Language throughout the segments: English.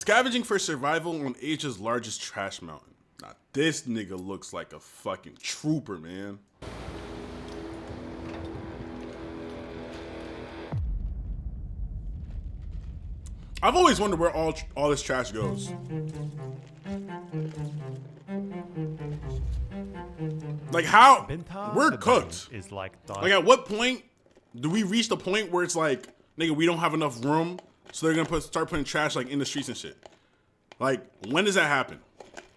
Scavenging for survival on Asia's largest trash mountain. Now this nigga looks like a fucking trooper, man. I've always wondered where all this trash goes. Like how we're cooked. Is like at what point do we reach the point where it's like, nigga, we don't have enough room, so they're gonna start putting trash like in the streets and shit? Like, when does that happen?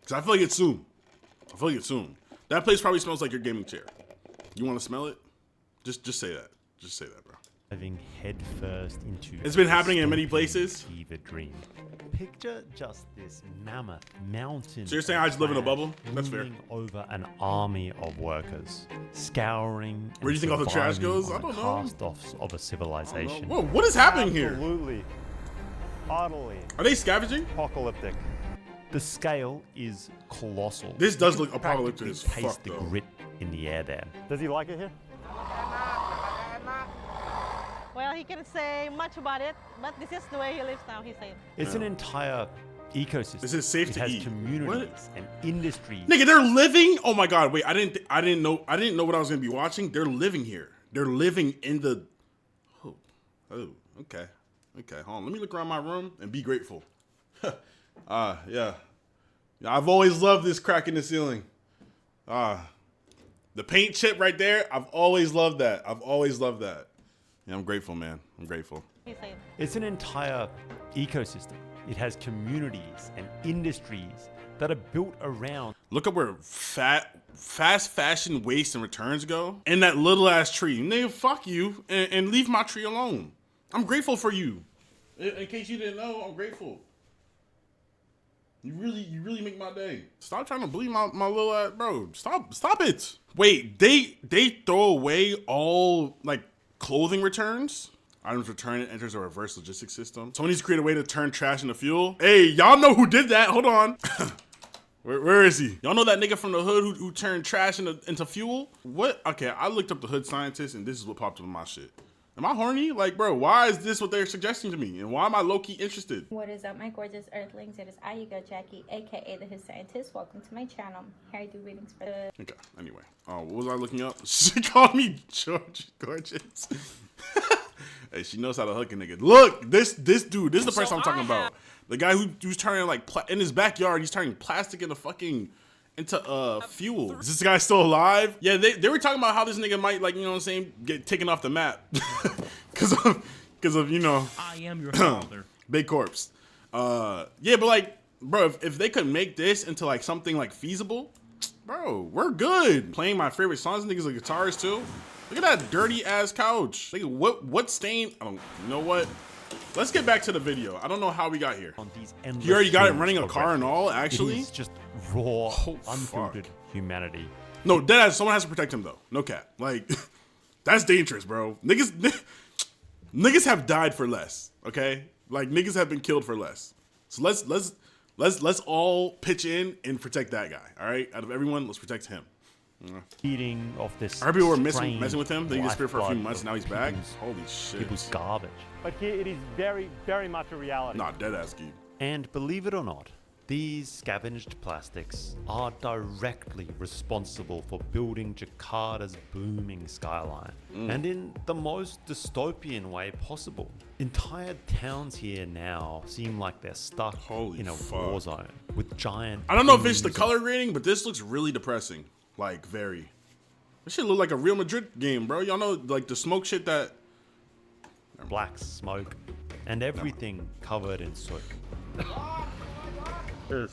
Cause I feel like it's soon. I feel like it's soon. That place probably smells like your gaming chair. You want to smell it? Just say that. Just say that, bro. Diving head first into it's been happening in many places. Fever dream. Picture just this mammoth mountain. So you're saying I just live in a bubble? That's fair. Over an army of workers, scouring. Where do you think all the trash goes? I don't know. Cast-offs of a civilization. Whoa, what is happening here? Absolutely. Utterly. Are they scavenging? Apocalyptic. The scale is colossal. This does look apocalyptic as fuck, taste the though. grit in the air there. Does he like it here? Well, he can't say much about it, but this is the way he lives now, he said. It's an entire ecosystem. This is safe it to has eat. communities and industries. Nigga, they're living. Oh my god, wait, I didn't know what I was gonna be watching. They're living here. They're living in the. Oh, okay. Hold on. Let me look around my room and be grateful. Yeah. I've always loved this crack in the ceiling. The paint chip right there. I've always loved that. Yeah, I'm grateful, man. I'm grateful. He said. It's an entire ecosystem. It has communities and industries that are built around. Look up where fast fashion waste and returns go. And that little ass tree. Nigga, fuck you and leave my tree alone. I'm grateful for you. In case you didn't know, I'm grateful. You really make my day. Stop trying to bleed my little ass, bro. Stop it. Wait, they throw away all like clothing returns? Items returned enters a reverse logistics system. Someone needs to create a way to turn trash into fuel. Hey, y'all know who did that. Hold on. Where is he? Y'all know that nigga from the hood who turned trash into fuel? What? Okay, I looked up the hood scientist and this is what popped up in my shit. Am I horny? Like, bro, why is this what they're suggesting to me? And why am I low-key interested? What is up, my gorgeous earthlings? It is Ayuga Jackie, aka the Hood Scientist. Welcome to my channel. Here I do readings for the... Okay, anyway. What was I looking up? She called me George Gorgeous. Hey, she knows how to hook a nigga. Look, this dude, this is the person I'm talking about. The guy who's turning like, in his backyard, he's turning plastic into fuel. Is this guy still alive? Yeah, they were talking about how this nigga might, like, you know what I'm saying, get taken off the map. Cause of, you know. I am your father. Big corpse. Yeah, but like, bro, if they could make this into like something like feasible, bro, we're good. Playing my favorite songs, niggas like guitars too. Look at that dirty ass couch. Like, what stain? You know what? Let's get back to the video. I don't know how we got here. He already got it running a car and all, actually? It's just raw, unfiltered humanity. No, deadass, someone has to protect him though. No cap. Like, that's dangerous, bro. Niggas have died for less, okay? Like, niggas have been killed for less. So let's all pitch in and protect that guy, all right? Out of everyone, let's protect him. Eating off this. I heard people were messing with him. They disappeared for a few months. Now he's back. Holy shit. It was garbage. But here it is very, very much a reality. Nah, deadass geek. And believe it or not, these scavenged plastics are directly responsible for building Jakarta's booming skyline. And in the most dystopian way possible. Entire towns here now seem like they're stuck in a war zone with giant... I don't know if it's the color grading, but this looks really depressing. Like, very. This shit look like a Real Madrid game, bro. Y'all know, like, the smoke shit that... Black smoke and everything covered in soot. Yeah,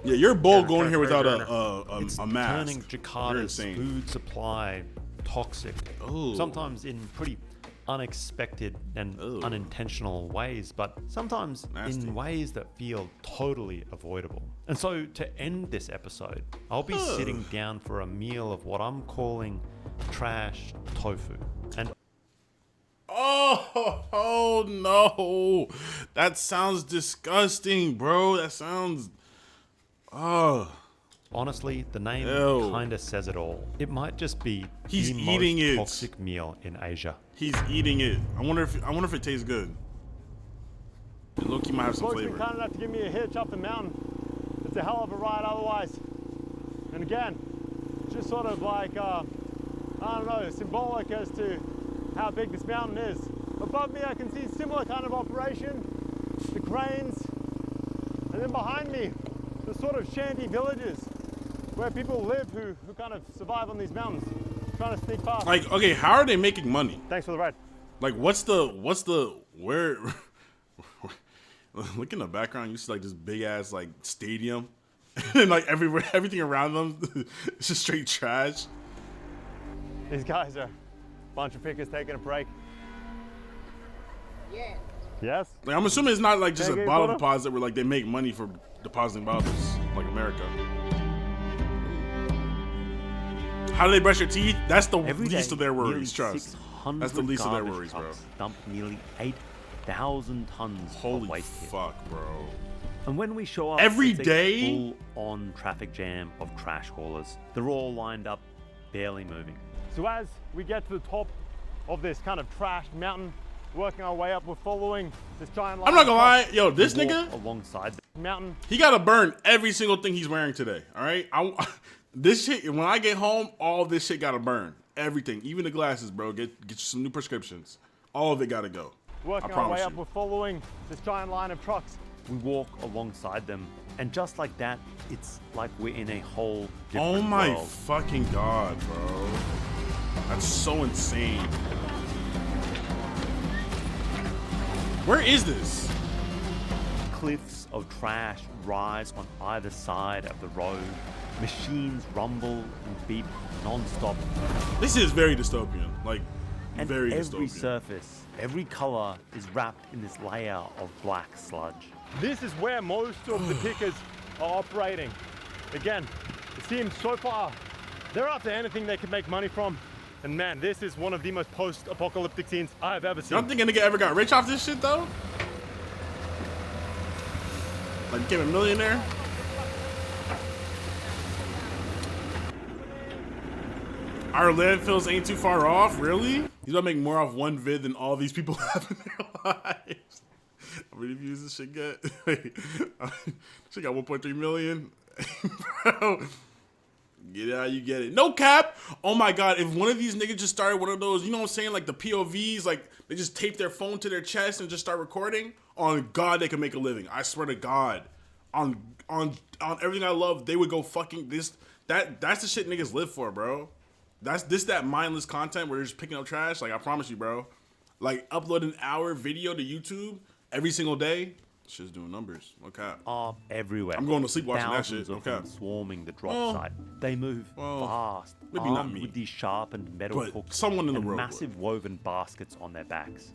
you're bold going here without a mask. Turning Jakarta's food supply toxic. Ooh. Sometimes in pretty unexpected and unintentional ways, but sometimes in ways that feel totally avoidable. And so to end this episode, I'll be sitting down for a meal of what I'm calling trash tofu. And oh no, that sounds disgusting, bro. That sounds honestly, the name kinda says it all. It might just be the most toxic meal in Asia. He's eating it. I wonder if it tastes good. Loki might have some Folks been flavor. kind enough to give me a hitch up the mountain. It's a hell of a ride otherwise. And again, just sort of like, I don't know, symbolic as to how big this mountain is. Above me I can see similar kind of operation, the cranes, and then behind me, the sort of shanty villages where people live who kind of survive on these mountains, trying to sneak past. Like, okay, how are they making money? Thanks for the ride. Like, where? Look in the background, you see like this big ass like stadium, and like everywhere, everything around them, it's just straight trash. These guys are a bunch of pickers taking a break. Yeah. Yes? Like, I'm assuming it's not like just Take a a bottle photo? deposit where like they make money for depositing bottles, like America. How do they brush your teeth? That's the Every least day, of their nearly worries. Trust. 600 That's the least of their garbage worries, bro. trucks Dump nearly 8,000 tons Holy of waste here. fuck, bro. And when we show up, Every it's a day? full-on traffic jam of trash haulers. They're all lined up, barely moving. So as we get to the top of this kind of trashed mountain, working our way up, we're following this giant line. I'm not gonna lie, across yo, this We walk nigga, alongside the mountain. he gotta burn every single thing he's wearing today. All right, this shit. When I get home, all this shit gotta burn. Everything, even the glasses, bro. Get you some new prescriptions. All of it gotta go. Working I our way promise up, you. we're following this giant line of trucks. We walk alongside them, and just like that, it's like we're in a whole Oh different my world. fucking god, bro. That's so insane. Where is this? Cliffs of trash rise on either side of the road. Machines rumble and beep non-stop. This is very dystopian. Like, And very every dystopian. surface, every color is wrapped in this layer of black sludge. This is where most of the pickers are operating. Again, it seems so far they're after anything they can make money from. And man, this is one of the most post-apocalyptic scenes I've ever seen. Y'all think a nigga ever got rich off this shit though? Like became a millionaire? Our landfills ain't too far off, really? He's gonna make more off one vid than all these people have in their lives. How many views this shit get? She got 1.3 million. Bro, get it how you get it. No cap. Oh my god, if one of these niggas just started one of those, you know what I'm saying, like the POVs, like they just tape their phone to their chest and just start recording, on God they can make a living. I swear to God. On everything I love, they would go fucking this. That's the shit niggas live for, bro. That mindless content where they're just picking up trash. Like, I promise you, bro. Like, upload an hour video to YouTube every single day. Shit's doing numbers. Okay. Are everywhere. I'm going to sleep watching that Thousands shit, of okay. them swarming the drop Well, site. They move fast, maybe not armed me. with these sharpened metal But hooks someone in the and road massive woven baskets on their backs.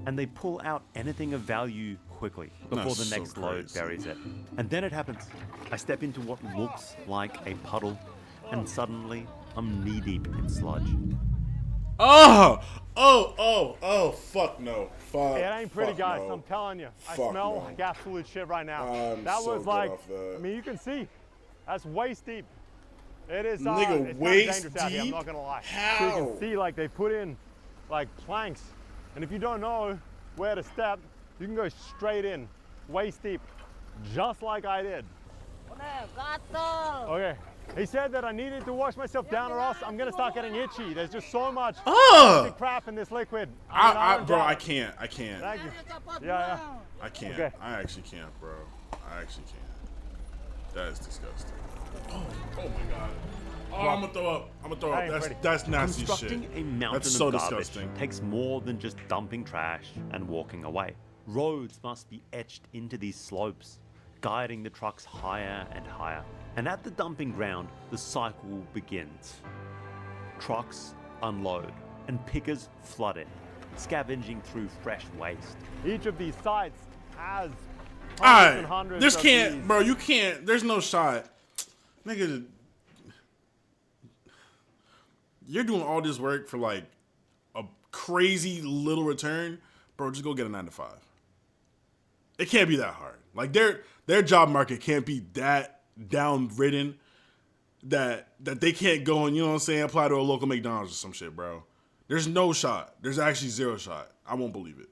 And they pull out anything of value quickly before That's the so next load crazy. buries it. And then it happens. I step into what looks like a puddle, and suddenly I'm knee-deep in sludge. Oh, fuck no. Fuck. It ain't pretty, fuck guys. no. I'm telling you. I Fuck smell no. like absolute shit right now. I'm that so was good like, off that. I mean, you can see, that's waist deep. It is, Nigga, it's waist dangerous out here, I'm deep? not gonna lie. So you How? can see, like, they put in, like, planks. And if you don't know where to step, you can go straight in, waist deep, just like I did. Okay. He said that I needed to wash myself down or else I'm gonna start getting itchy. There's just so much toxic crap in this liquid. Bro, I can't. Thank you. Yeah. I can't. Okay. I actually can't, bro. I actually can't. That is disgusting. Oh my god. Oh, I'm gonna throw up. I ain't pretty. That's nasty shit. Constructing a mountain That's so of garbage disgusting. takes more than just dumping trash and walking away. Roads must be etched into these slopes, guiding the trucks higher and higher. And at the dumping ground, the cycle begins. Trucks unload, and pickers flood it, scavenging through fresh waste. Each of these sites has hundreds and Alright, hundreds this of can't, these. bro. You can't. There's no shot, nigga. You're doing all this work for like a crazy little return, bro. Just go get a 9-to-5. It can't be that hard. Like their job market can't be that downridden that they can't go and, you know what I'm saying, apply to a local McDonald's or some shit, bro. There's no shot. There's actually zero shot. I won't believe it.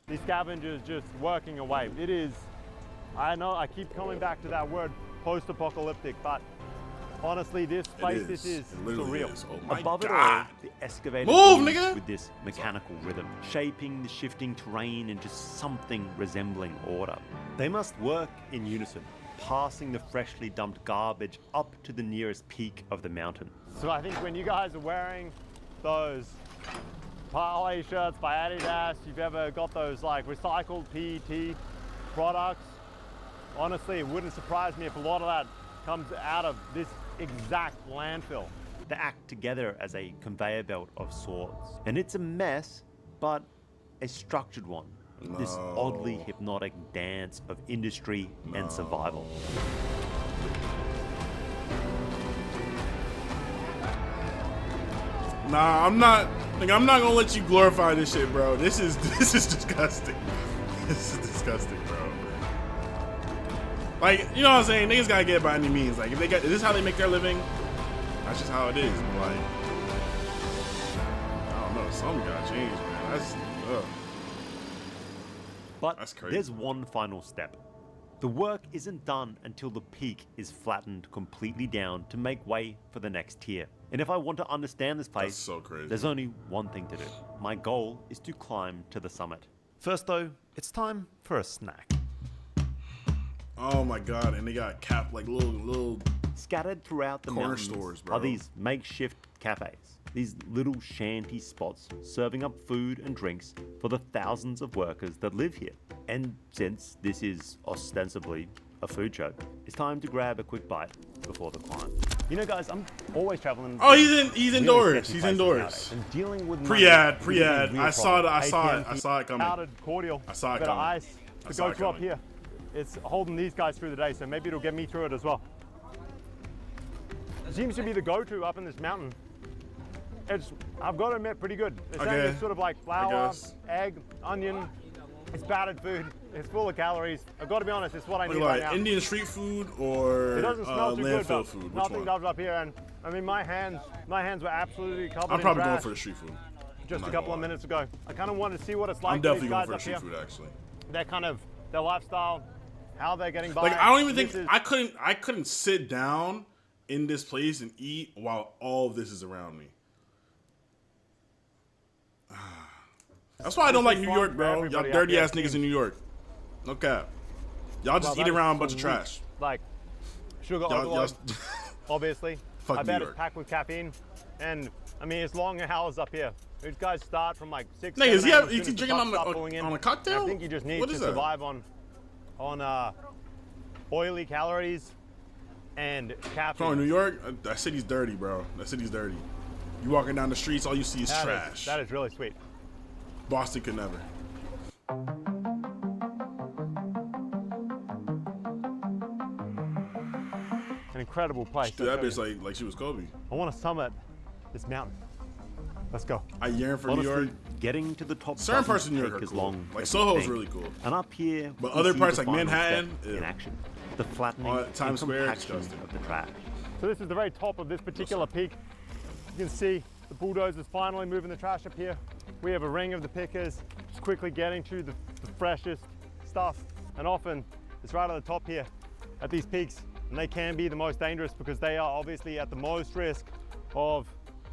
these scavengers just working away. It is, I know I keep coming back to that word, post-apocalyptic, but honestly, this place, this is It literally surreal. is. Oh my Above it all, God. the excavator Move, moves nigga! with this mechanical rhythm, shaping the shifting terrain into something resembling order. They must work in unison, passing the freshly dumped garbage up to the nearest peak of the mountain. So I think when you guys are wearing those parlay shirts by Adidas, you've ever got those like recycled PET products, honestly, it wouldn't surprise me if a lot of that comes out of this exact landfill. They act together as a conveyor belt of sorts. And it's a mess, but a structured one. This oddly hypnotic dance of industry and survival. Nah, I'm not. Like, I'm not gonna let you glorify this shit, bro. This is disgusting. This is disgusting, bro. Like, you know what I'm saying? Niggas gotta get it by any means. Like, if they got, is this how they make their living? That's just how it is. But like, I don't know. Something gotta change, man. That's ugh. But That's crazy. there's one final step. The work isn't done until the peak is flattened completely down to make way for the next tier. And if I want to understand this place, That's so crazy. there's only one thing to do. My goal is to climb to the summit. First though, it's time for a snack. Oh my God! And they got like little. Scattered throughout the Corner mountains stores, bro. are these makeshift cafes. These little shanty spots serving up food and drinks for the thousands of workers that live here. And since this is ostensibly a food show, it's time to grab a quick bite before the climb. You know, guys, I'm always traveling. Oh, he's really indoors. sketchy He's places indoors. nowadays, and dealing with Pre-ad, money is a pre-ad. real I saw problem. it. I AT&T saw it coming. powdered cordial. I saw it bit of coming. ice I to saw go it through up coming. here. It's holding these guys through the day, so maybe it'll get me through it as well. It seems to be the go-to up in this mountain. It's, I've got to admit, pretty good. It's saying Okay. it's sort of like flour, guess. egg, onion. It's battered food. It's full of calories. I've got to be honest, it's what I need right Like now. Indian street food or It doesn't smell too good, landfill but food? Which nothing one? dumped up here. And I mean, my hands were absolutely covered I'm in probably going trash for the street food. just I'm a not couple gonna of lie. minutes ago. I kind of wanted to see what it's like I'm for definitely these going guys for the up street here. food actually. Their lifestyle, how they're getting by. Like I don't even This think is- I couldn't sit down in this place and eat while all of this is around me. That's why I don't This like is New fun York, for bro. Y'all everybody out dirty there, ass niggas too. in New York. No cap. Y'all just Well, eat that around a is bunch of sweet. trash. Like sugar Y'all, overload, y'all, obviously. Fuck I New bet York. it's packed with caffeine. And I mean, it's long hours up here. These guys start from like 6, Nigga, is 7 he, a.m. as is soon he as the drinking trucks on start pulling in. a And cocktail? I think you just need What to is that? survive on oily calories and caffeine. Bro, in New York, that city's dirty, bro. That city's dirty. You walking down the streets, all you see is That is- trash. that is really sweet. Boston could never. An incredible place. Dude, I that tell bitch you. like she was Kobe. I want to summit this mountain. Let's go. I yearn for Honestly, New York. getting to the top Certain doesn't parts of New York take are as cool. long Like, as Soho's you think. really cool. And up here, But we other see parts the like final Manhattan, step in ew. action. The flattening and Times Square, compaction disgusting. of the trash. So this is the very top of this particular peak. You can see the bulldozers finally moving the trash up here. We have a ring of the pickers just quickly getting to the freshest stuff. And often it's right at the top here at these peaks. And they can be the most dangerous because they are obviously at the most risk of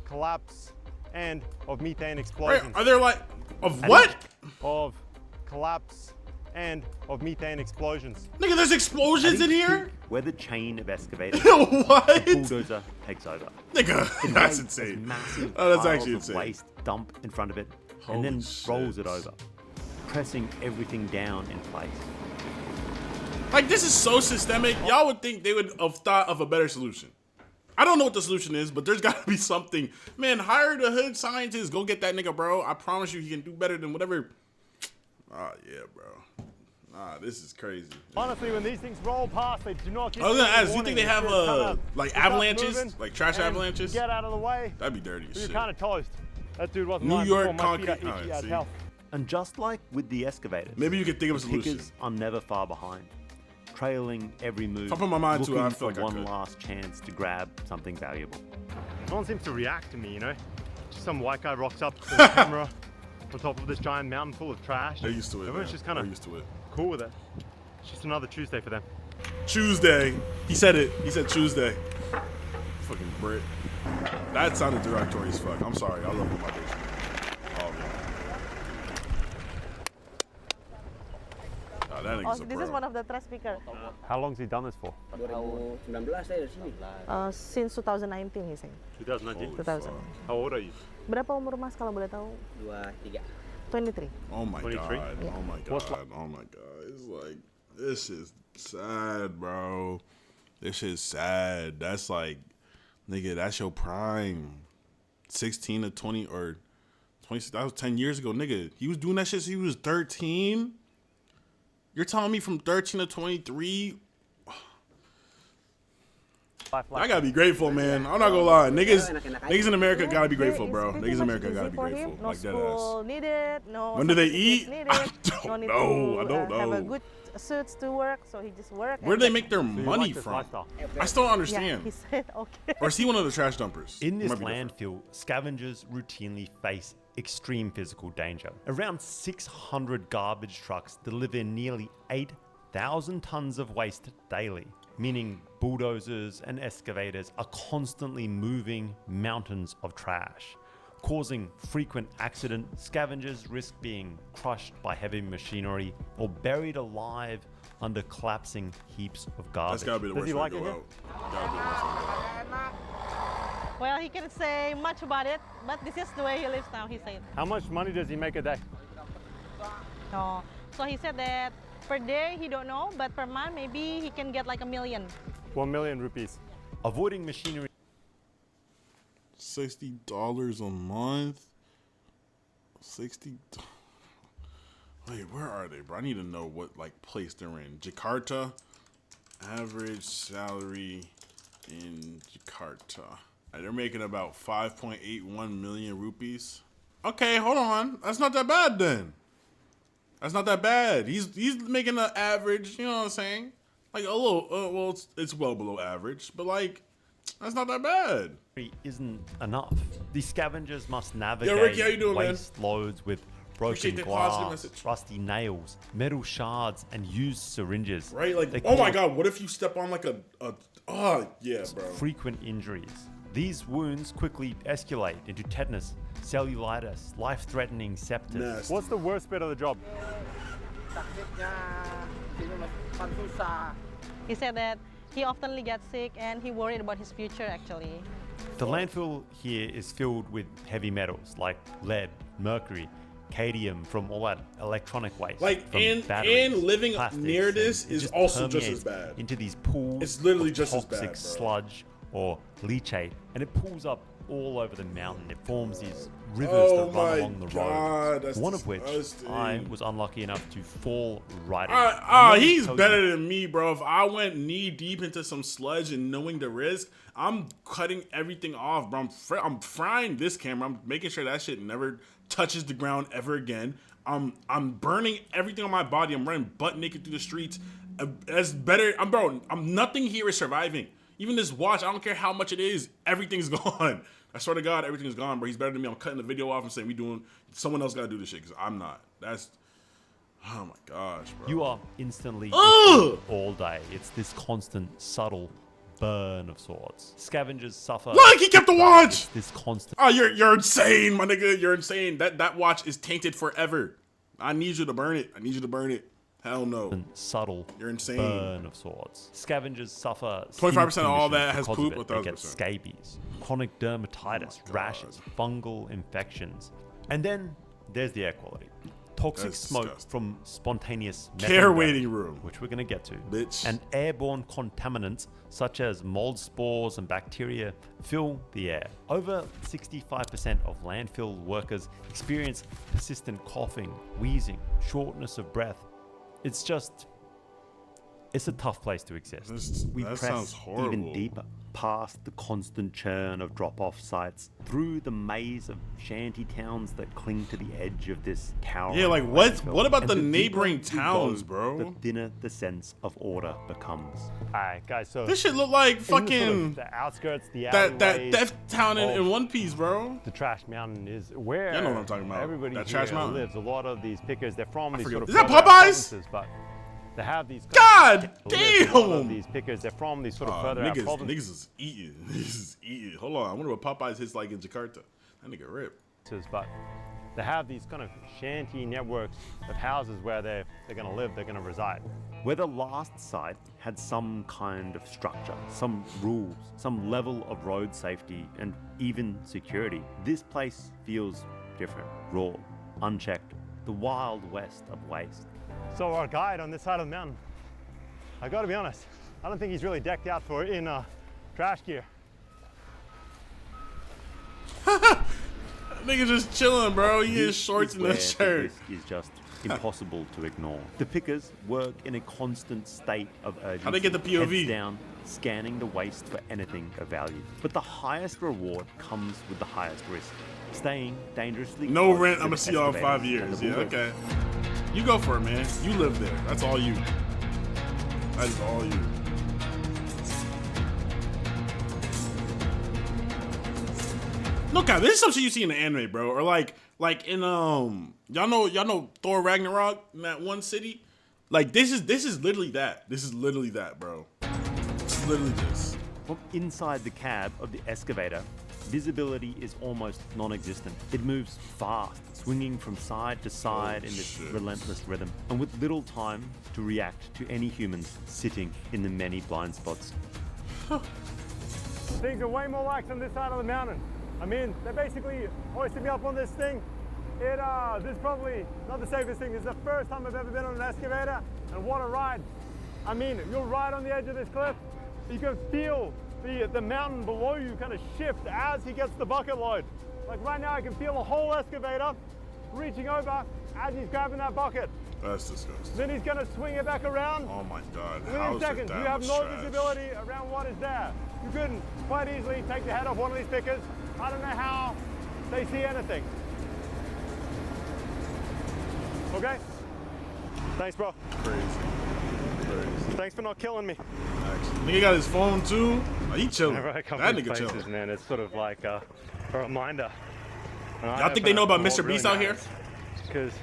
collapse and of methane Right, explosions. are there like of what? Of collapse and of methane explosions. Nigga, there's explosions in At each here. peak, where the chain of excavators, What? the bulldozer takes over. Nigga, It that's lays insane. Massive Oh, that's piles actually of insane. waste dump in front of it, Holy and then rolls shit. it over, pressing everything down in place. Like, this is so systemic. Y'all would think they would have thought of a better solution. I don't know what the solution is, but there's got to be something. Man, hire the hood scientist. Go get that nigga, bro. I promise you he can do better than whatever. Ah, yeah, bro. Nah, this is crazy. Honestly, when these things roll past, they do not give I was you gonna any ask, do you think warning. they have, It's just kinda- like, it starts avalanches? moving, Like trash and avalanches? you get out of the way, That'd be dirty as you're shit. kind of toast. That dude wasn't New lying York before. My feet are concrete- itchy alright, as see. hell. And just like with the excavators, Maybe you could think of a the solution. pickers are never far behind, trailing every move, If I put my mind to it, looking I feel for like I one could. last chance to grab something valuable. No one seems to react to me, you know? Just some white guy rocks up to the camera, on top of this giant mountain full of trash. They're used to it. Everyone's Man. just kind They're of used to it. cool with it. It's just another Tuesday for them. Tuesday. He said it. He said Tuesday. Fucking Brit. That sounded derogatory as fuck. I'm sorry. I love my bitch. All of y'all. Nah, that Oh, nigga's a this pro. is one of the trash picker. How long's he done this for? 2019 saya dari sini. Since 2019 he saying. 2019. 2000. How old are you? Berapa umur Mas kalau boleh tahu? 23. 23. Oh my 23? god. Yeah. Oh my What's god. Oh my god. It's like, this is sad, bro. This is sad. That's like, nigga, that's your prime. 16 to 20 or 20, that was 10 years ago, nigga. He was doing that shit since he was 13? You're telling me from 13 to 23? I gotta be grateful, man. I'm not gonna lie. Niggas in America gotta be grateful, bro. Niggas in America gotta be grateful. No Like that school ass. needed, no. When do they certificates eat? Needed, I don't no need know. To, I don't Have a know. good suits to work, so he just work. Where do and they then- make their So you money like this from? lifestyle? I still don't Yeah, understand. he said okay. Or is he one of the trash dumpers? In this Might be different. landfill, scavengers routinely face extreme physical danger. Around 600 garbage trucks deliver nearly 8,000 tons of waste daily, meaning bulldozers and excavators are constantly moving mountains of trash. Causing frequent accidents, scavengers risk being crushed by heavy machinery or buried alive under collapsing heaps of garbage. That's gotta be the Does worst he way like to it go here? out. Gotta be the worst way to go out. Well, he can't say much about it, but this is the way he lives now, he said. How much money does he make a day? Oh. So he said that per day he don't know, but per month maybe he can get like $1 million. 1 million rupees. Avoiding machinery $60 a month. 60. Wait, where are they, bro? I need to know what like place they're in. Jakarta. Average salary in Jakarta. They're making about 5.81 million rupees. Okay, hold on. That's not that bad then. That's not that bad. He's making an average. You know what I'm saying? Like a little. Well, it's well below average, but like that's not that bad. isn't enough. The scavengers must navigate Ricky, how you doing, man? waste loads with broken Appreciate the positive glass, message. rusty nails, metal shards, and used syringes. Right? Like, They oh my cause god, what if you step on like oh yeah, bro. frequent injuries. These wounds quickly escalate into tetanus, cellulitis, life-threatening sepsis. Nasty. What's the worst bit of the job? Sakitnya sini makan susah. He said that he oftenly gets sick and he worried about his future actually. The landfill here is filled with heavy metals like lead, mercury, cadmium from all that electronic waste. Like, from and batteries, living plastics, near and this it is just also just as permeates bad. into these pools. It's literally of just as toxic bad, bro. sludge or leachate, and it pools up all over the mountain. It forms these rivers Oh that my run along the God, road. that's One of which disgusting. I was unlucky enough to fall right in. And let me He's tell you, better than me, bro. If I went knee deep into some sludge and knowing the risk, I'm cutting everything off, bro. I'm frying this camera. I'm making sure that shit never touches the ground ever again. I'm burning everything on my body. I'm running butt naked through the streets. That's better. I'm nothing here is surviving. Even this watch, I don't care how much it is. Everything's gone. I swear to God, everything's gone, bro. He's better than me. I'm cutting the video off and saying someone else got to do this shit because I'm not. Oh my gosh, bro. you are instantly Ugh! all day. It's this constant, subtle burn of sorts. Scavengers suffer. Look, he kept the watch. This constant Oh, you're insane, my nigga. You're insane. That watch is tainted forever. I need you to burn it. Hell no. subtle You're insane. burn of sorts. Scavengers suffer 25% skin of all conditions that has because poop, of it. 1,000%. They get scabies, chronic dermatitis, Oh my rashes, fungal infections. And then there's the air quality. Toxic That's smoke disgusting. from spontaneous Care methane waiting gas, room. which we're going to get to, Bitch. and airborne contaminants such as mold spores and bacteria fill the air. Over 65% of landfill workers experience persistent coughing, wheezing, shortness of breath. It's just It's a tough place to exist. We That press sounds horrible. even deeper, past the constant churn of drop-off sites, through the maze of shanty towns that cling to the edge of this towering Yeah, like landfill. what about And the deeper neighboring we go, towns, bro? The thinner the sense of order becomes. Alright, guys, so This shit look like in the sort of fucking the outskirts, the that alleyways Death Town in of One Piece, bro. the Trash Mountain is where Y'all know what I'm talking about. everybody That here Trash Mountain. lives. A lot of these pickers, they're from these forget- sort of Is that further out Popeyes? provinces, but they have these God lives. A lot of damn! these pickers, they're from these sort of Aw, further out niggas provinces. is eating. Niggas is eating. Hold on, I wonder what Popeyes hits like in Jakarta. That nigga rip. But they have these kind of shanty networks of houses where they're going to live, they're going to reside. Where the last site had some kind of structure, some rules, some level of road safety, and even security, this place feels different, raw, unchecked, the wild west of waste. So our guide on this side of the mountain, I got to be honest, I don't think he's really decked out for it in trash gear. Nigga just chilling, bro. He in This shorts is and a where the shirt. risk is just impossible to ignore. The pickers work in a constant state of urgency. How'd they get the POV? Heads down, scanning the waste for anything of value. But the highest reward comes with the highest risk. Staying dangerously No close rent. to I'm gonna the see y'all in 5 excavators years. and the Yeah, bulldozers. okay. You go for it, man. You live there. That's all you. That is all you. No, God, this is some shit you see in the anime, bro, or like in y'all know Thor Ragnarok in that one city. Like this is literally that. This is literally that, bro. This is literally this. From inside the cab of the excavator, visibility is almost non-existent. It moves fast, swinging from side to side in this shit. relentless rhythm, and with little time to react to any humans sitting in the many blind spots. Things are way more lax on this side of the mountain. I mean, they basically hoisted me up on this thing. This is probably not the safest thing. This is the first time I've ever been on an excavator, and what a ride. I mean, you're right on the edge of this cliff. You can feel the mountain below you kind of shift as he gets the bucket load. Like right now, I can feel the whole excavator reaching over as he's grabbing that bucket. That's disgusting. Then he's gonna swing it back around. Oh my God. Within How is it seconds, that you have much no trash? visibility around what is there. You couldn't quite easily take the head off one of these pickers. I don't know how they see anything. Okay? Thanks, bro. Crazy. Thanks for not killing me. Nigga got his phone too. Oh, he chilling. Whenever I come That to nigga places, chilling. man, it's sort of like a reminder. Y'all think they know about Mr. Beast out here? Because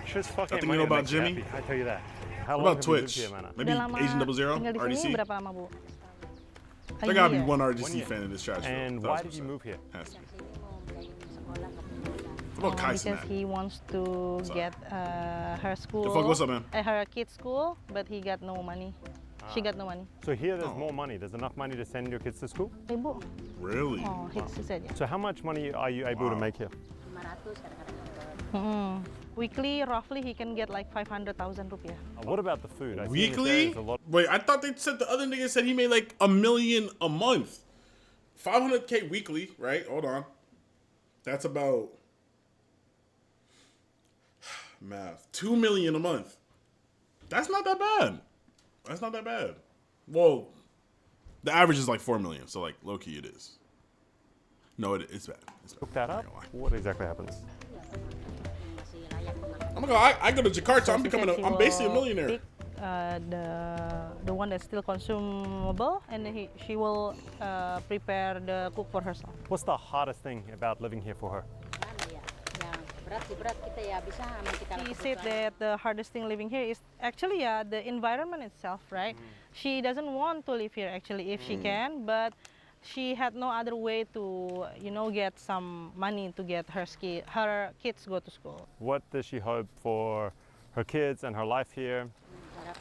just fucking Y'all think they know about makes me Jimmy? happy, I tell you that. How What long about have you lived Twitch? here, man? Maybe Udah lama Asian 00 tinggal di sini RDC. berapa lama, Bu? A There gotta be year. one 1 RDC year. fan in this trash. And why did you move here? Has to be. What about Kai Because Snack? he wants to get her school, fuck, what's up, man? Her kid's school, but he got no money. She got no money. So here there's Oh. more money. There's enough money to send your kids to school? Ibu, Really? oh, he said yeah. So how much money are you able to Wow. make here? Weekly, roughly, he can get like 500,000 rupiah. What about the food? I see that Weekly? there's a lot- Wait, I thought they said the other nigga said he made like $1 million a month. 500K weekly, right? Hold on. That's about math. 2 million a month. That's not that bad. That's not that bad. Well, the average is like 4 million, so like low key it is. No, it's bad. It's bad. Look that I'm up. not gonna lie. What exactly happens? I'm gonna go. I go to Jakarta. I'm She becoming. said he I'm basically a will millionaire. pick, the one that's still consumable, and then she will prepare the cook for herself. What's the hardest thing about living here for her? He said that the hardest thing living here is actually the environment itself, right? She doesn't want to live here actually if she can, but she had no other way to, get some money to get her kids go to school. What does she hope for her kids and her life here? My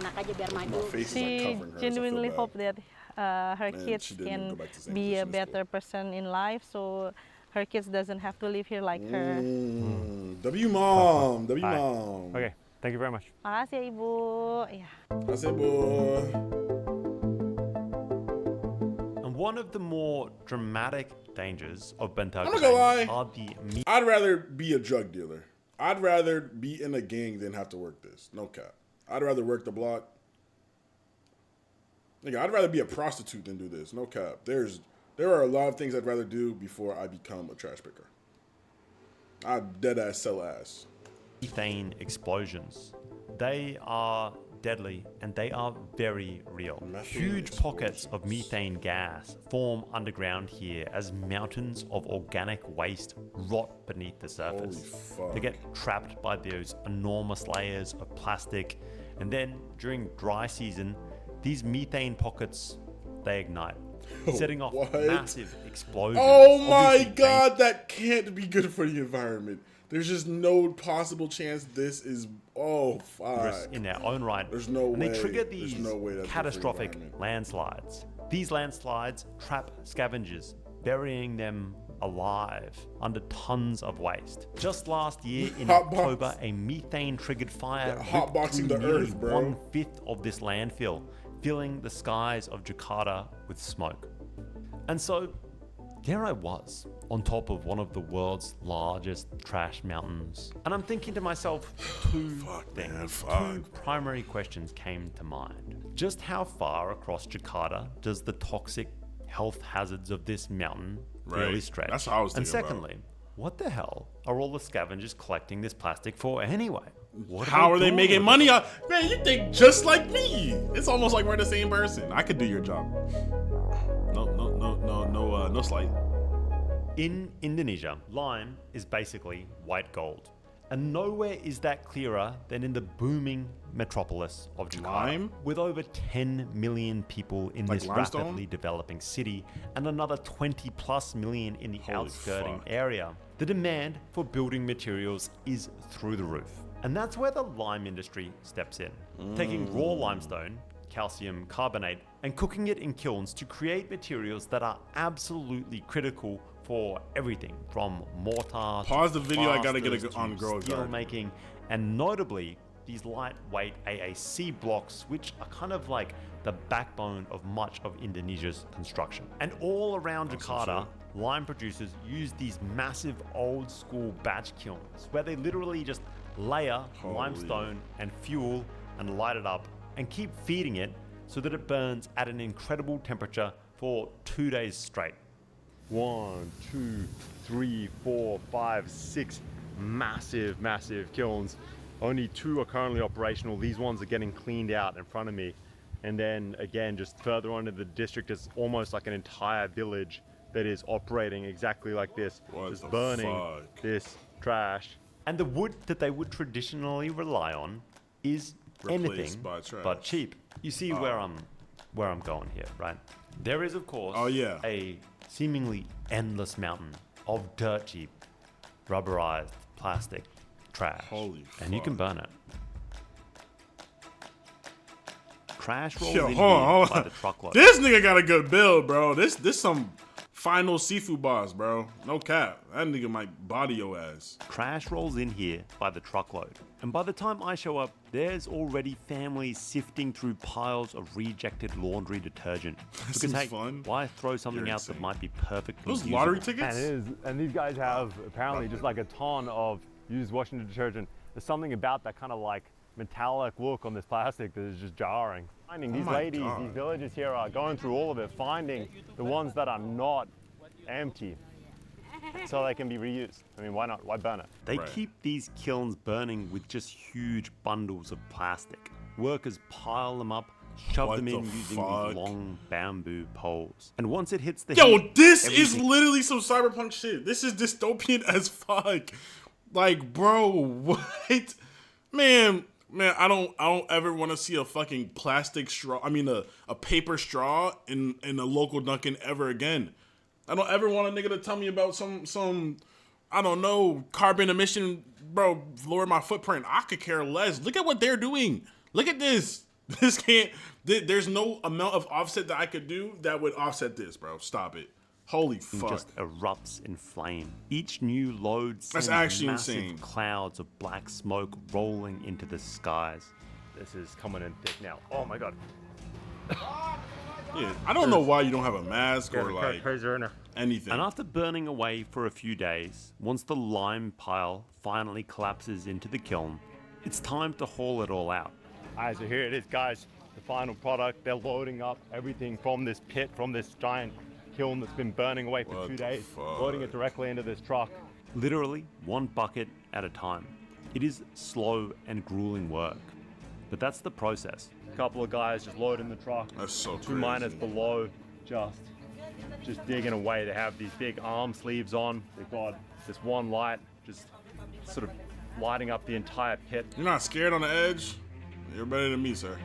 face is like She covering her. so I feel genuinely bad. hope that her Man, kids she didn't even go can back to the same be a position as better person in life, so her kids doesn't have to live here like her. W mom. W Bye. mom. Okay, thank you very much. Makasih ya Ibu. Ya. I said, boy. And one of the more dramatic dangers of Bentag I'm not gonna lie. are the I'd rather be a drug dealer. I'd rather be in a gang than have to work this. No cap. I'd rather work the block. Nigga, I'd rather be a prostitute than do this. No cap. There are a lot of things I'd rather do before I become a trash picker. I'd dead ass sell ass. Methane explosions. They are deadly and they are very real. Huge pockets of methane gas form underground here as mountains of organic waste rot beneath the surface. Holy fuck. They get trapped by those enormous layers of plastic, and then during dry season, these methane pockets, they ignite, setting off What? massive explosions. Oh my Obviously, god, that can't be good for the environment. There's just no possible chance this is. Oh fuck. in their own right. There's no and they way. trigger There's these no way that's good for the catastrophic environment. landslides. These landslides trap scavengers, burying them alive under tons of waste. Just last year in Hotbox. October, a methane-triggered fire Yeah, ripped hotboxing through the nearly earth, bro. 1/5 of this landfill, filling the skies of Jakarta with smoke. And so, there I was, on top of one of the world's largest trash mountains. And I'm thinking to myself, two primary questions came to mind. Just how far across Jakarta does the toxic health hazards of this mountain really Right. stretch? That's what I was and thinking about. secondly, what the hell are all the scavengers collecting this plastic for anyway? What How are they doing making with money it? on? Man, you think just like me. It's almost like we're the same person. I could do your job. No slight. In Indonesia, lime is basically white gold. And nowhere is that clearer than in the booming metropolis of Jakarta. Lime? With over 10 million people in Like this limestone? rapidly developing city and another 20 plus million in the Holy outskirting fuck. area, the demand for building materials is through the roof. And that's where the lime industry steps in, taking raw limestone, calcium carbonate, and cooking it in kilns to create materials that are absolutely critical for everything from mortar Pause to the video, I gotta get plasters it on to Girl steel Guard. making, and notably these lightweight AAC blocks, which are kind of like the backbone of much of Indonesia's construction. And all around Jakarta, lime producers use these massive old school batch kilns where they literally just layer Holy. limestone and fuel and light it up and keep feeding it so that it burns at an incredible temperature for 2 days straight. 1, 2, 3, 4, 5, 6 massive kilns. Only 2 are currently operational. These ones are getting cleaned out in front of me. And then again, just further on in the district, it's almost like an entire village that is operating exactly like this, What just the burning fuck? this trash. And the wood that they would traditionally rely on is Replaced anything by trash. but cheap. You see where I'm going here, right? There is, of course, Oh, yeah. a seemingly endless mountain of dirt cheap, rubberized plastic trash. Holy and you can fuck. burn it. Trash rolls Yo, in hold here by on. the truckload. This nigga got a good build, bro. This some final seafood boss, bro. No cap. That nigga might body your ass. Trash rolls in here by the truckload. And by the time I show up, there's already families sifting through piles of rejected laundry detergent. Because seems hey, fun. why throw something You're out that insane. might be perfectly Those usable? lottery And tickets? it is, and these guys have apparently just like a ton of used washing detergent. There's something about that kind of like metallic look on this plastic that is just jarring. Finding these my ladies, God. these villagers here are going through all of it, finding the ones that are not empty so they can be reused. I mean, why not? Why burn it? They Right. keep these kilns burning with just huge bundles of plastic. Workers pile them up, shove What them in the using fuck? these long bamboo poles. And once it hits the Yo, heat, this is everything- literally some cyberpunk shit. This is dystopian as fuck. Like, bro, what? Man, I don't ever want to see a fucking plastic straw. I mean, a paper straw in a local Dunkin' ever again. I don't ever want a nigga to tell me about some I don't know, carbon emission, bro, lower my footprint. I could care less. Look at what they're doing. Look at this. This can't, there's no amount of offset that I could do that would offset this, bro. Stop it. Holy fuck. just erupts in flame. Each new load That's sends actually massive insane. clouds of black smoke rolling into the skies. This is coming in thick now. Oh my God. Yeah, I don't know why you don't have a mask or like And anything. And after burning away for a few days, once the lime pile finally collapses into the kiln, it's time to haul it all out. Alright, so here it is, guys. The final product. They're loading up everything from this pit, from this giant kiln that's been burning away for What 2 the days, fuck? loading it directly into this truck. Literally one bucket at a time. It is slow and grueling work, but that's the process. A couple of guys just loading the truck. That's so Two miners crazy. below, just digging away. They have these big arm sleeves on. They've got this one light, just sort of lighting up the entire pit. You're not scared on the edge? You're better than me, sir.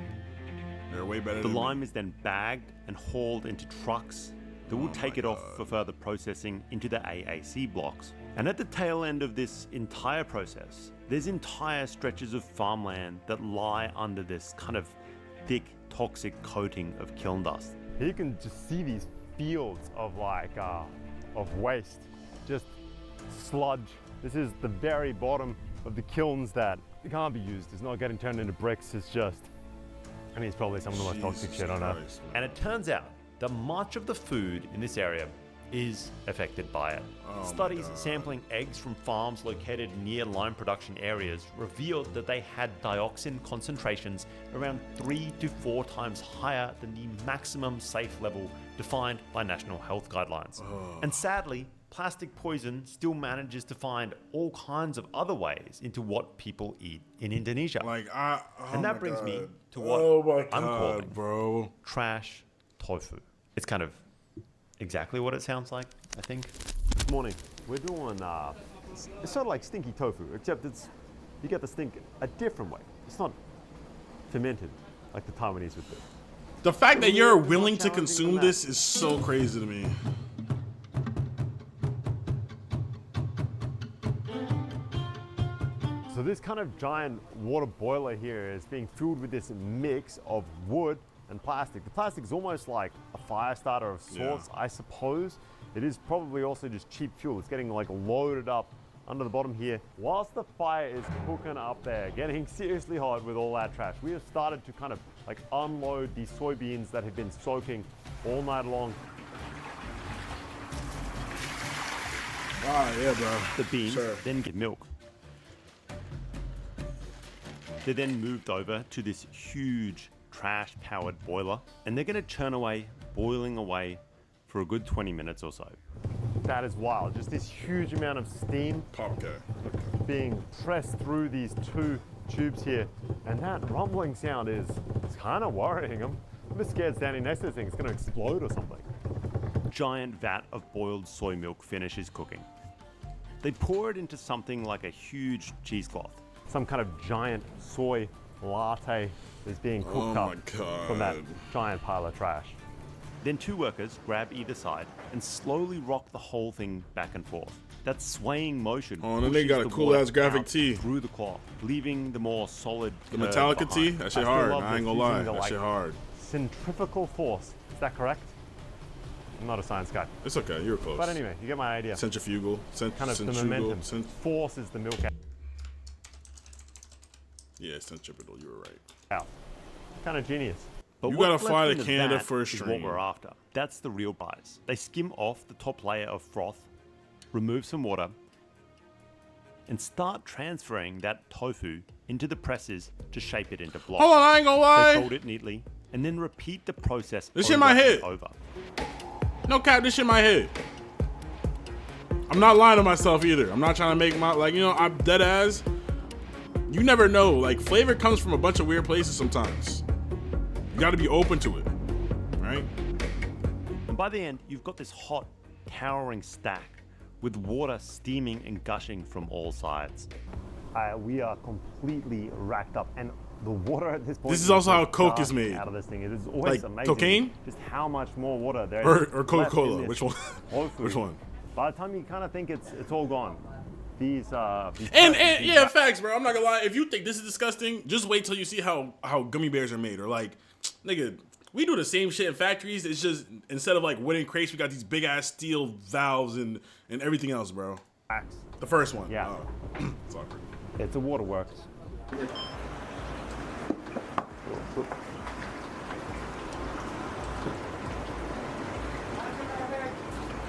You're way better The than me. lime is then bagged and hauled into trucks that will take it off for further processing into the AAC blocks. And at the tail end of this entire process, there's entire stretches of farmland that lie under this kind of thick, toxic coating of kiln dust. You can just see these fields of of waste, just sludge. This is the very bottom of the kilns that can't be used. It's not getting turned into bricks. It's just, I mean, it's probably some of the most toxic shit on earth. Christ, man. And it turns out that much of the food in this area is affected by it. Oh my Studies God. sampling eggs from farms located near lime production areas revealed that they had dioxin concentrations around 3 to 4 times higher than the maximum safe level defined by national health guidelines. And sadly, plastic poison still manages to find all kinds of other ways into what people eat in Indonesia. Like, And that brings me to what I'm calling bro. trash tofu. It's kind of exactly what it sounds like, I think. This morning, we're doing, it's sort of like stinky tofu, except you get the stink a different way. It's not fermented like the Taiwanese would do. The fact that you're willing to challenging consume than that. this is so crazy to me. So this kind of giant water boiler here is being filled with this mix of wood and plastic. The plastic is almost like a fire starter of sorts, Yeah. I suppose. It is probably also just cheap fuel. It's getting like loaded up under the bottom here. Whilst the fire is cooking up there, getting seriously hot with all that trash, we have started to kind of like unload these soybeans that have been soaking all night long. Ah, yeah, bro. The beans Sure. then get milk. They're then moved over to this huge trash-powered boiler, and they're going to churn away, boiling away for a good 20 minutes or so. That is wild. Just this huge amount of steam Okay. being pressed through these two tubes here. And that rumbling sound it's kind of worrying. I'm a bit scared standing next to this thing. It's going to explode or something. Giant vat of boiled soy milk finishes cooking. They pour it into something like a huge cheesecloth. Some kind of giant soy latte is being cooked Oh my up from that God. giant pile of trash. Then 2 workers grab either side and slowly rock the whole thing back and forth. That swaying motion Oh, and then they pushes got a the cool water ass graphic out tee. through the cloth, leaving the more solid The curd Metallica behind. tee? That I shit still hard. love I ain't this gonna lie. using the, That like, shit hard. Centrifugal force. Is that correct? I'm not a science guy. It's okay. You were close. But anyway, you get my idea. Centrifugal. Kind of the centrifugal. momentum. Force is the milk Yeah, centripetal. You were right. out. Kind of genius. But You what's gotta left fly to in the Canada vat for a is what stream. we're after. That's the real prize. They skim off the top layer of froth, remove some water, and start transferring that tofu into the presses to shape it into blocks. Hold on, I ain't gonna They lie. fold it neatly and then repeat the process This shit over might and hit. over. No cap, this shit might hit. I'm not lying to myself either. I'm not trying to make my, like, you know, I'm dead ass. You never know. Like, flavor comes from a bunch of weird places sometimes. You gotta be open to it, right? And by the end, you've got this hot, towering stack with water steaming and gushing from all sides. We are completely racked up, and the water at this point. This is also how just Coke is gushing made. Out of this thing, it is always Like amazing. cocaine? Just how much more water there Or is left Coca-Cola. in this Which one? tofu. Which one? By the time you kind of think it's all gone, these And presses, yeah, facts, bro. I'm not gonna lie. If you think this is disgusting, just wait till you see how gummy bears are made. Or like, nigga, we do the same shit in factories. It's just instead of like wooden crates, we got these big ass steel valves and everything else, bro. packs. The first one. Yeah. Oh. It's awkward. It's a waterworks.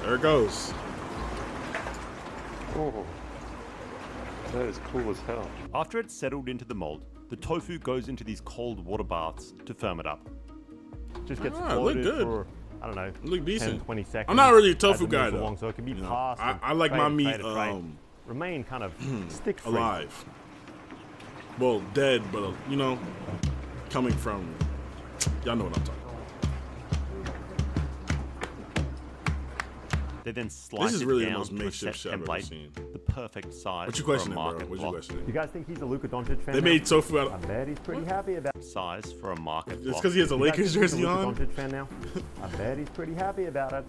There it goes. Oh, that is cool as hell. After it's settled into the mold, the tofu goes into these cold water baths to firm it up. Just gets Ah, look floated good. for, I don't know, Look 10, decent. 20 seconds. I'm not really a as tofu it guy moves though. along, so it can be You know, passed. and I like my tray to meat tray to tray. Remain kind of stick-free. alive. Well, dead, but you know, coming from, y'all know what I'm talking about. They then slice is it really the down most to a makeshift set shit I've ever template, seen. the perfect size What you for a questioning, bro? market What you block. questioning? You guys think he's a Luka Doncic fan? They now? made tofu out I of. bet he's pretty happy about. Size for a market It's block. because he has a You guys Lakers think he's a jersey Luka on. Doncic fan now? I bet he's pretty happy about it.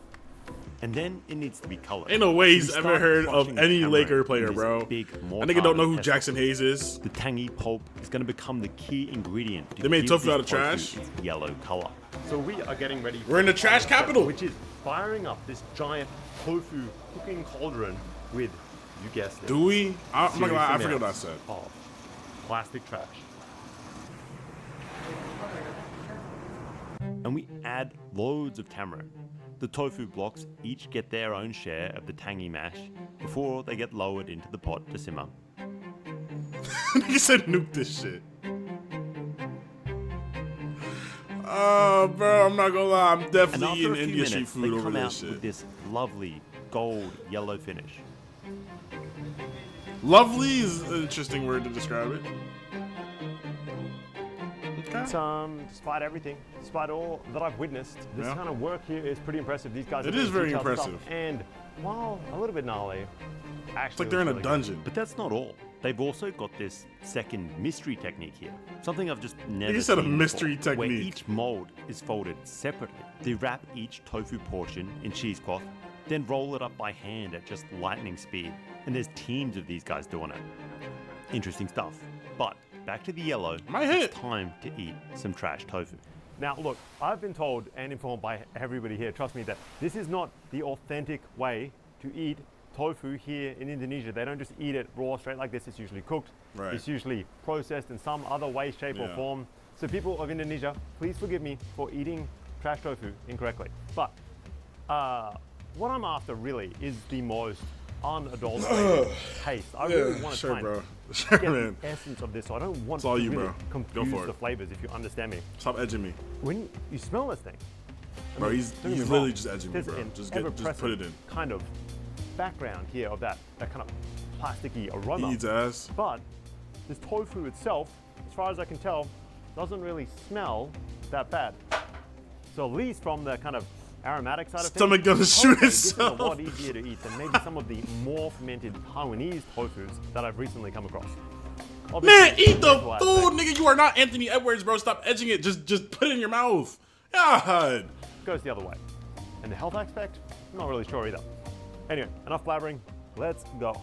And then it needs to be colored. Ain't no way So he's we ever start heard of flushing any tamarind Laker in player, this bro. big I mortar nigga don't know who pestle. Jackson Hayes is. The tangy pulp is going to become the key ingredient. To They made give tofu this out of trash? its yellow color. So we are getting ready. We're in the trash capital. Which is firing up this giant tofu cooking cauldron with, you guessed it, Do we? I'm not gonna lie, I serious forget what I amounts said. of plastic trash. And we add loads of tamarind. The tofu blocks each get their own share of the tangy mash before they get lowered into the pot to simmer. He said nuke this shit. Oh, bro, I'm not gonna lie. I'm And definitely after a eating few Indian street minutes, they food over come out this with shit. this lovely gold yellow finish. Lovely is an interesting word to describe it. Okay. Despite everything, despite all that I've witnessed, this Yeah. kind of work here is pretty impressive. These guys It are is doing very detailed stuff, impressive. And while a little bit gnarly, actually It's like they're in a looks really good. dungeon. But that's not all. They've also got this second mystery technique here. Something I've just never said a seen mystery before, where technique. each mold is folded separately. They wrap each tofu portion in cheesecloth, then roll it up by hand at just lightning speed. And there's teams of these guys doing it. Interesting stuff. But back to the yellow. My hit. It's time to eat some trash tofu. Now, look, I've been told and informed by everybody here, trust me, that this is not the authentic way to eat tofu here in Indonesia. They don't just eat it raw, straight like this. It's usually cooked. Right. It's usually processed in some other way, shape, or Yeah. form. So people of Indonesia, please forgive me for eating trash tofu incorrectly. But what I'm after really is the most unadulterated taste. I really want to sure, try and bro. Sure, get man. the essence of this. So I don't want It's all to you, really bro. Go confuse for it. the flavors, if you understand me. Stop edging me, When you smell this thing, bro. He's don't get me literally wrong, just edging me, there's bro. an Just ever-present put it in. kind of background here of that kind of plasticky aroma. He eats ass. But this tofu itself, as far as I can tell, doesn't really smell that bad. So at least from the kind of aromatic side of Stomach things, gonna shoot hopefully this is a itself. lot easier to eat than maybe some of the more fermented Taiwanese tofus that I've recently come across. Man, Obviously, eat the mental aspect food, nigga. You are not Anthony Edwards, bro. Stop edging it. Just put it in your mouth. God. goes the other way. And the health aspect, I'm not really sure either. Anyway, enough blabbering. Let's go.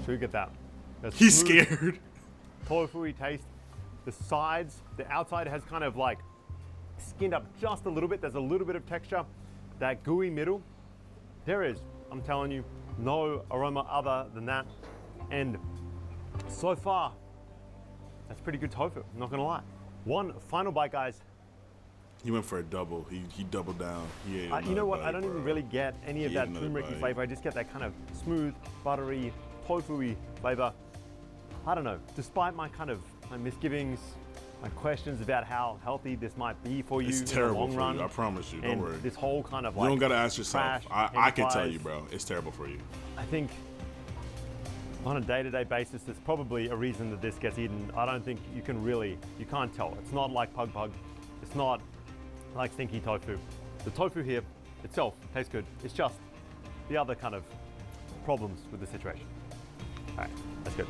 So you get that. That's He's smooth, scared. tofu-y taste. The sides, the outside has kind of like skinned up just a little bit. There's a little bit of texture. That gooey middle, there is, I'm telling you, no aroma other than that. And so far, that's pretty good tofu, I'm not gonna lie. One final bite, guys. He went for a double. He doubled down. He ate You know another what? I bite, don't bro. even really get any of He that ate another turmeric bite. flavor. I just get that kind of smooth, buttery, tofu-y flavor. I don't know. Despite my misgivings, my questions about how healthy this might be for you It's in the terrible long for run, you. I promise you. Don't and worry. this whole kind of You like don't gotta ask yourself. trash I can tell enterprise, you, bro. It's terrible for you. I think on a day-to-day basis, there's probably a reason that this gets eaten. I don't think you can't tell. It's not like pug pug. It's not like stinky tofu. The tofu here itself tastes good. It's just the other kind of problems with the situation. All right, that's good.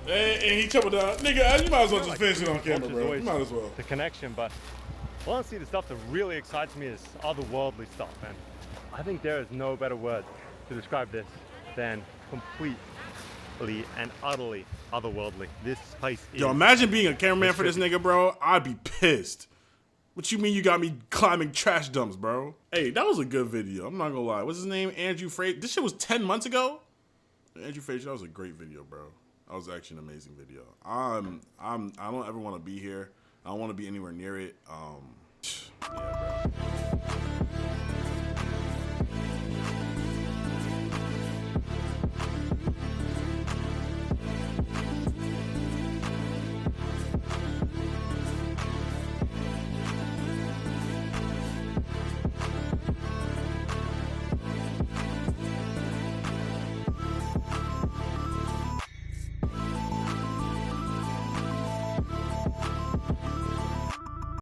And he chopped down. Nigga, you might as well just finish it on camera, Culture's bro. You always might as well. The connection, but honestly, the stuff that really excites me is otherworldly stuff, and I think there is no better word to describe this than completely and utterly otherworldly. This place is. Yo, imagine being a cameraman It's for this trippy. nigga, bro. I'd be pissed. What you mean you got me climbing trash dumps, bro? Hey, that was a good video. I'm not gonna lie. What's his name? Andrew Frazier. This shit was 10 months ago? Andrew Frazier, that was a great video, bro. That was actually an amazing video. I don't ever want to be here. I don't want to be anywhere near it. Yeah, bro.